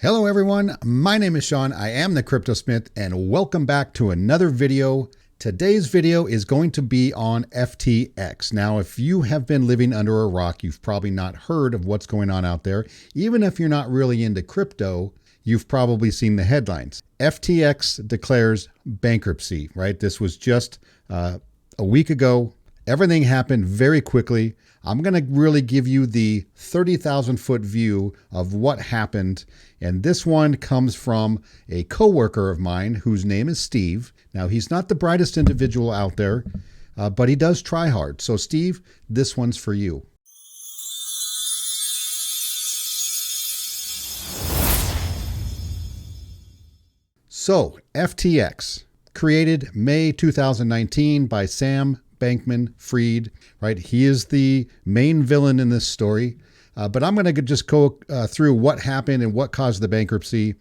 Hello everyone, my name is Sean, I am the Crypto Smith, and welcome back to another video. Today's video is going to be on FTX. Now, if you have been living under a rock, you've probably not heard of what's going on out there. Even if you're not really into crypto, you've probably seen the headlines. FTX declares bankruptcy, right? This was just a week ago. Everything happened very quickly. I'm going to really give you the 30,000 foot view of what happened. And this one comes from a coworker of mine whose name is Steve. Now, he's not the brightest individual out there, but he does try hard. So Steve, this one's for you. So FTX, created May 2019 by Sam Bankman-Fried, right? He is the main villain in this story. But I'm going to just go through what happened and what caused the bankruptcy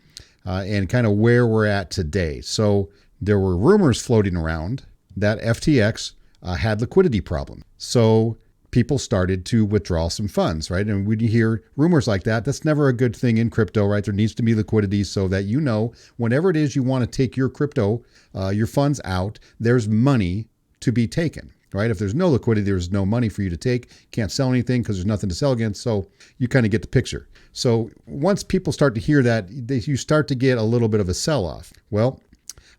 and kind of where we're at today. So there were rumors floating around that FTX had liquidity problems. So people started to withdraw some funds, right? And when you hear rumors like that, that's never a good thing in crypto, right? There needs to be liquidity so that you know whenever it is you want to take your crypto, your funds out, there's money to be taken, right? If there's no liquidity, there's no money for you to take. Can't sell anything because there's nothing to sell against. So you kind of get the picture. So once people start to hear that, you start to get a little bit of a sell-off. Well,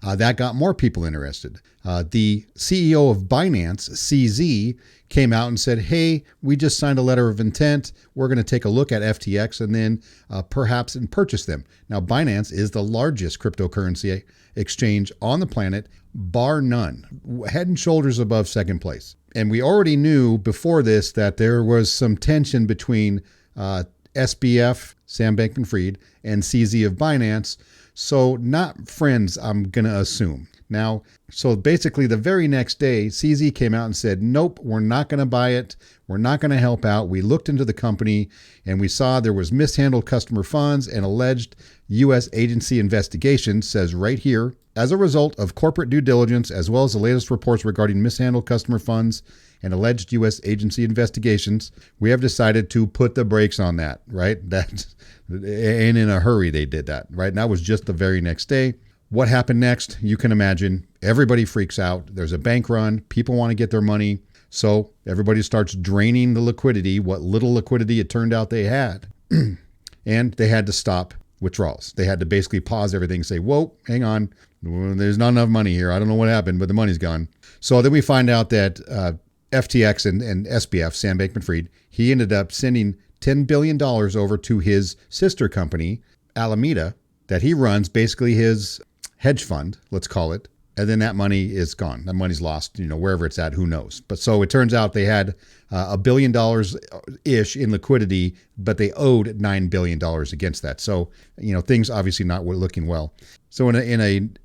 that got more people interested. The CEO of Binance, CZ, came out and said, hey, we just signed a letter of intent. We're going to take a look at FTX and then perhaps purchase them. Now, Binance is the largest cryptocurrency exchange on the planet, bar none, head and shoulders above second place. And we already knew before this that there was some tension between SBF, Sam Bankman-Fried, and CZ of Binance. So not friends, I'm going to assume. Now, so basically the very next day, CZ came out and said, nope, we're not going to buy it. We're not going to help out. We looked into the company and we saw there was mishandled customer funds and alleged U.S. agency investigations, says right here, as a result of corporate due diligence, as well as the latest reports regarding mishandled customer funds and alleged U.S. agency investigations, we have decided to put the brakes on that, right? And in a hurry, they did that, right? And that was just the very next day. What happened next? You can imagine. Everybody freaks out. There's a bank run. People want to get their money. So everybody starts draining the liquidity, what little liquidity it turned out they had. And they had to stop withdrawals. They had to basically pause everything and say, whoa, hang on. There's not enough money here. I don't know what happened, but the money's gone. So then we find out that FTX and SBF, Sam Bankman-Fried, he ended up sending $10 billion over to his sister company, Alameda, that he runs, basically his hedge fund, let's call it. And then that money is gone. That money's lost, wherever it's at, who knows. But so it turns out they had $1 billion-ish in liquidity, but they owed $9 billion against that. So, things obviously not looking well. So in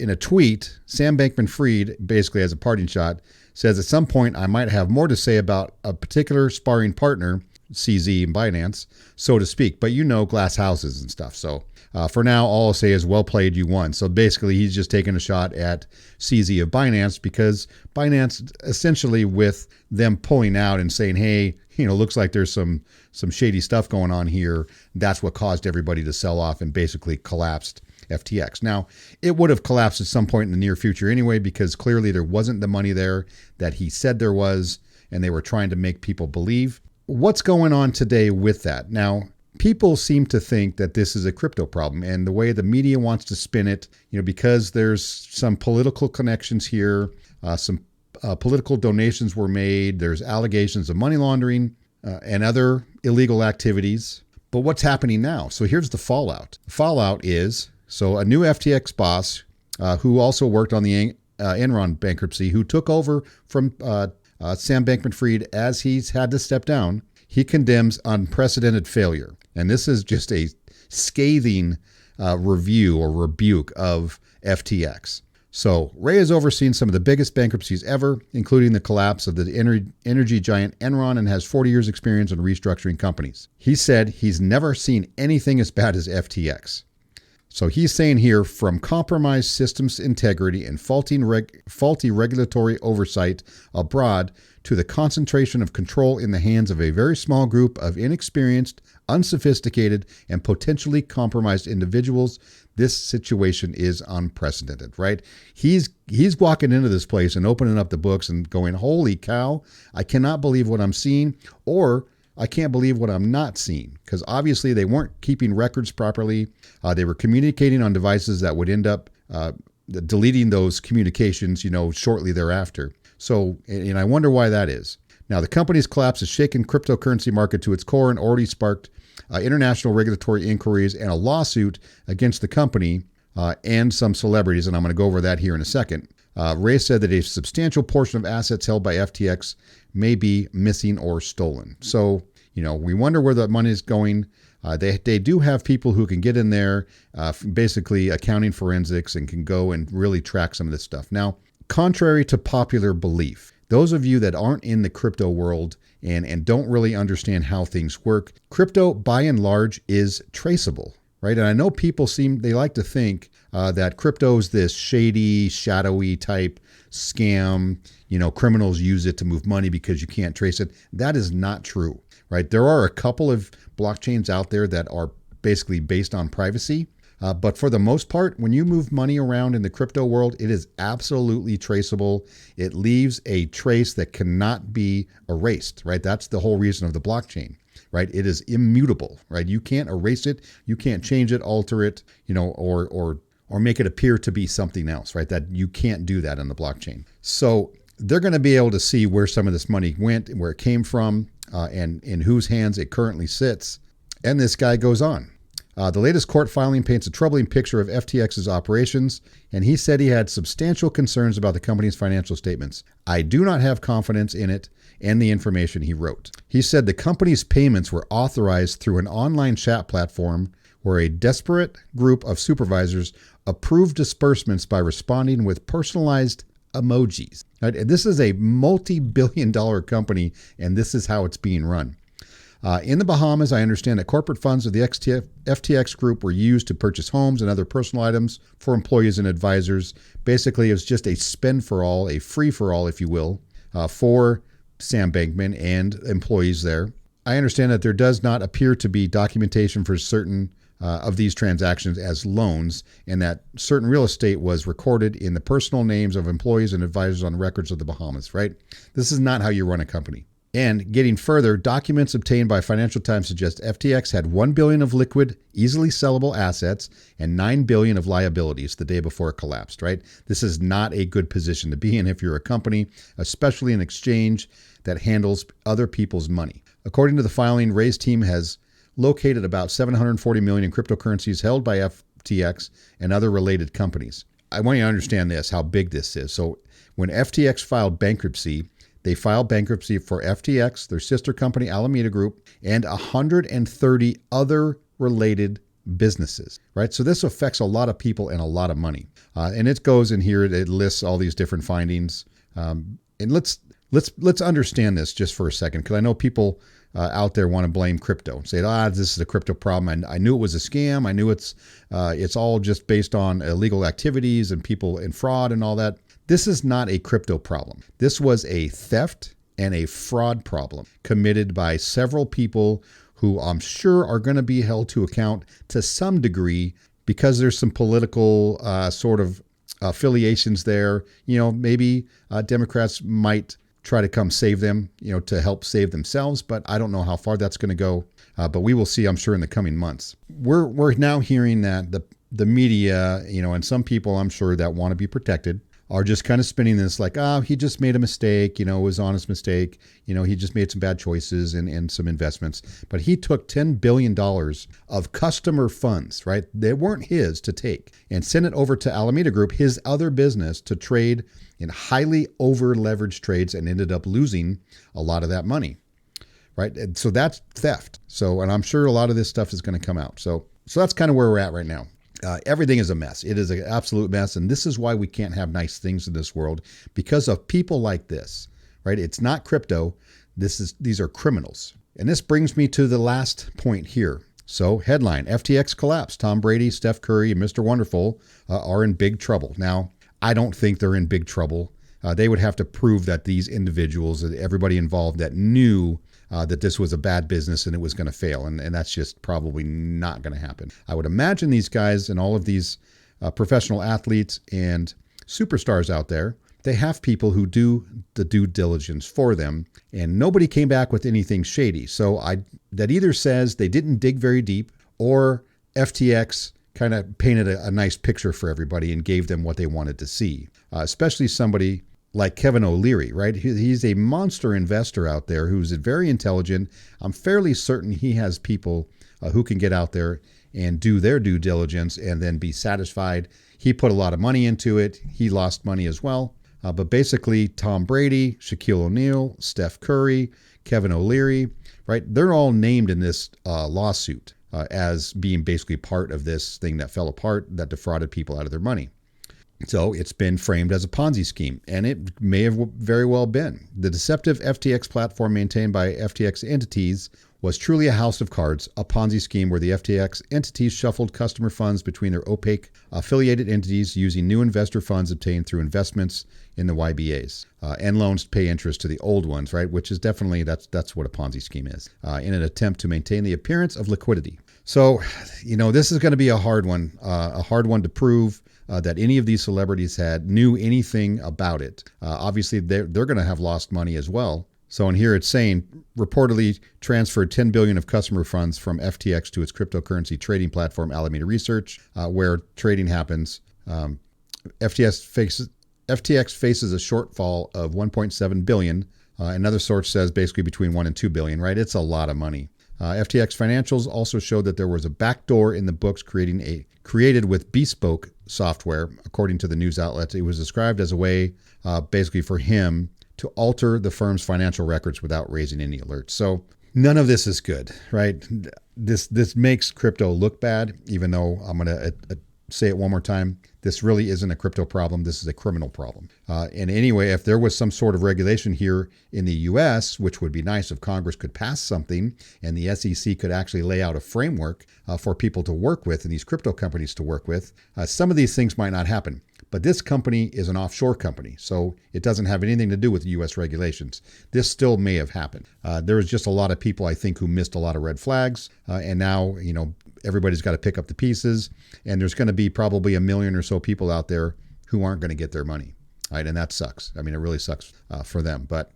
a tweet, Sam Bankman-Fried, basically as a parting shot, says at some point I might have more to say about a particular sparring partner, CZ and Binance, so to speak. But glass houses and stuff. So for now, all I'll say is well played, you won. So basically, he's just taking a shot at CZ of Binance because Binance, essentially with them pulling out and saying, hey, looks like there's some shady stuff going on here. That's what caused everybody to sell off and basically collapsed FTX. Now, it would have collapsed at some point in the near future anyway, because clearly there wasn't the money there that he said there was, and they were trying to make people believe. What's going on today with that? Now, people seem to think that this is a crypto problem, and the way the media wants to spin it, because there's some political connections here, some political donations were made, there's allegations of money laundering and other illegal activities. But what's happening now? So here's the fallout. The fallout is, so a new FTX boss who also worked on the Enron bankruptcy, who took over from Sam Bankman-Fried as he's had to step down, he condemns unprecedented failure. And this is just a scathing review or rebuke of FTX. So Ray has overseen some of the biggest bankruptcies ever, including the collapse of the energy giant Enron, and has 40 years experience in restructuring companies. He said he's never seen anything as bad as FTX. So he's saying here, from compromised systems integrity and faulty regulatory oversight abroad to the concentration of control in the hands of a very small group of inexperienced, unsophisticated, and potentially compromised individuals, this situation is unprecedented, right? He's walking into this place and opening up the books and going, holy cow, I cannot believe what I'm seeing, or I can't believe what I'm not seeing, because obviously they weren't keeping records properly. They were communicating on devices that would end up deleting those communications, shortly thereafter. So, and I wonder why that is. Now, the company's collapse has shaken cryptocurrency market to its core and already sparked international regulatory inquiries and a lawsuit against the company and some celebrities, and I'm going to go over that here in a second. Ray said that a substantial portion of assets held by FTX may be missing or stolen. So, we wonder where the money is going. They do have people who can get in there, basically accounting forensics, and can go and really track some of this stuff. Now, contrary to popular belief, those of you that aren't in the crypto world and don't really understand how things work, crypto by and large is traceable, right? And I know people they like to think that crypto is this shady, shadowy type scam. Criminals use it to move money because you can't trace it. That is not true, right? There are a couple of blockchains out there that are basically based on privacy. But for the most part, when you move money around in the crypto world, it is absolutely traceable. It leaves a trace that cannot be erased, right? That's the whole reason of the blockchain, right? It is immutable, right? You can't erase it. You can't change it, alter it, or make it appear to be something else, right? That you can't do that on the blockchain. So they're going to be able to see where some of this money went and where it came from and in whose hands it currently sits. And this guy goes on. The latest court filing paints a troubling picture of FTX's operations, and he said he had substantial concerns about the company's financial statements. I do not have confidence in it and the information, he wrote. He said the company's payments were authorized through an online chat platform where a desperate group of supervisors approved disbursements by responding with personalized emojis. Right? This is a multi-billion-dollar company, and this is how it's being run. In the Bahamas, I understand that corporate funds of the FTX group were used to purchase homes and other personal items for employees and advisors. Basically, it was just a spend-for-all, a free-for-all, if you will, for Sam Bankman and employees there. I understand that there does not appear to be documentation for certain of these transactions as loans, and that certain real estate was recorded in the personal names of employees and advisors on records of the Bahamas, right? This is not how you run a company. And getting further, documents obtained by Financial Times suggest FTX had $1 billion of liquid, easily sellable assets and $9 billion of liabilities the day before it collapsed, right? This is not a good position to be in if you're a company, especially an exchange that handles other people's money. According to the filing, Ray's team has located about $740 million in cryptocurrencies held by FTX and other related companies. I want you to understand this, how big this is. So when FTX filed bankruptcy, they filed bankruptcy for FTX, their sister company, Alameda Group, and 130 other related businesses, right? So this affects a lot of people and a lot of money. And it goes in here, it lists all these different findings. And let's understand this just for a second, because I know people out there want to blame crypto and say, this is a crypto problem. And I knew it was a scam. I knew it's all just based on illegal activities and people and fraud and all that. This is not a crypto problem. This was a theft and a fraud problem committed by several people who I'm sure are going to be held to account to some degree because there's some political sort of affiliations there. Maybe Democrats might try to come save them, to help save themselves, but I don't know how far that's going to go. But we will see, I'm sure, in the coming months. We're now hearing that the media, and some people I'm sure that want to be protected are just kind of spinning this like, he just made a mistake, it was an honest mistake, he just made some bad choices and some investments. But he took $10 billion of customer funds, right? They weren't his to take, and sent it over to Alameda Group, his other business, to trade in highly over-leveraged trades, and ended up losing a lot of that money, right? And so that's theft. So, and I'm sure a lot of this stuff is going to come out. So that's kind of where we're at right now. Everything is a mess. It is an absolute mess. And this is why we can't have nice things in this world, because of people like this, right? It's not crypto. These are criminals. And this brings me to the last point here. So headline, FTX collapse. Tom Brady, Steph Curry, and Mr. Wonderful are in big trouble. Now, I don't think they're in big trouble. They would have to prove that these individuals, everybody involved that knew that this was a bad business and it was going to fail. And that's just probably not going to happen. I would imagine these guys and all of these professional athletes and superstars out there, they have people who do the due diligence for them, and nobody came back with anything shady. So that either says they didn't dig very deep, or FTX kind of painted a nice picture for everybody and gave them what they wanted to see. Especially somebody like Kevin O'Leary, right? He's a monster investor out there who's very intelligent. I'm fairly certain he has people who can get out there and do their due diligence and then be satisfied. He put a lot of money into it. He lost money as well. But basically, Tom Brady, Shaquille O'Neal, Steph Curry, Kevin O'Leary, right? They're all named in this lawsuit as being basically part of this thing that fell apart, that defrauded people out of their money. So it's been framed as a Ponzi scheme, and it may have very well been. The deceptive FTX platform maintained by FTX entities was truly a house of cards, a Ponzi scheme where the FTX entities shuffled customer funds between their opaque affiliated entities using new investor funds obtained through investments in the YBAs and loans to pay interest to the old ones, right? Which is definitely, that's what a Ponzi scheme is, in an attempt to maintain the appearance of liquidity. So, this is going to be a hard one to prove. That any of these celebrities knew anything about it. Obviously, they're going to have lost money as well. So in here it's saying reportedly transferred $10 billion of customer funds from FTX to its cryptocurrency trading platform Alameda Research, where trading happens. FTX faces a shortfall of $1.7 billion. Another source says basically between $1 and $2 billion. Right? It's a lot of money. FTX financials also showed that there was a backdoor in the books created with bespoke software. According to the news outlets, it was described as a way basically for him to alter the firm's financial records without raising any alerts. So none of this is good, right? This makes crypto look bad, even though I'm going to say it one more time. This really isn't a crypto problem. This is a criminal problem. And anyway, if there was some sort of regulation here in the U.S., which would be nice if Congress could pass something and the SEC could actually lay out a framework for people to work with and these crypto companies to work with, some of these things might not happen. But this company is an offshore company, so it doesn't have anything to do with U.S. regulations. This still may have happened. There was just a lot of people, I think, who missed a lot of red flags, and now, everybody's got to pick up the pieces, and there's going to be probably 1 million or so people out there who aren't going to get their money, right? And that sucks. I mean, it really sucks for them. But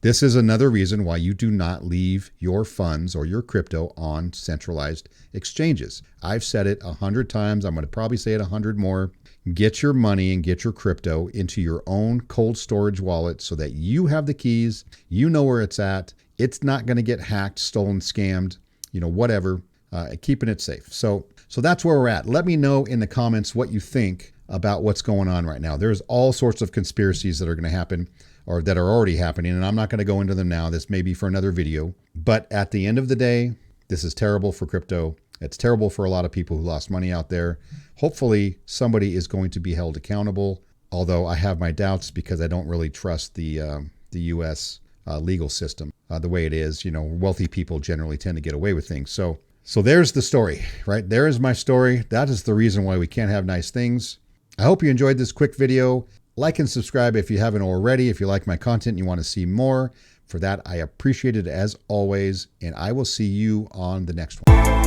this is another reason why you do not leave your funds or your crypto on centralized exchanges. I've said it 100 times. I'm going to probably say it 100 more. Get your money and get your crypto into your own cold storage wallet so that you have the keys, you know where it's at. It's not going to get hacked, stolen, scammed, whatever, keeping it safe. So that's where we're at. Let me know in the comments what you think about what's going on right now. There's all sorts of conspiracies that are going to happen or that are already happening, and I'm not going to go into them now. This may be for another video. But at the end of the day, this is terrible for crypto. It's terrible for a lot of people who lost money out there. Hopefully, somebody is going to be held accountable, although I have my doubts because I don't really trust the U.S. Legal system the way it is. Wealthy people generally tend to get away with things. So there's the story, right? There is my story. That is the reason why we can't have nice things. I hope you enjoyed this quick video. Like and subscribe if you haven't already. If you like my content and you want to see more, for that, I appreciate it as always, and I will see you on the next one.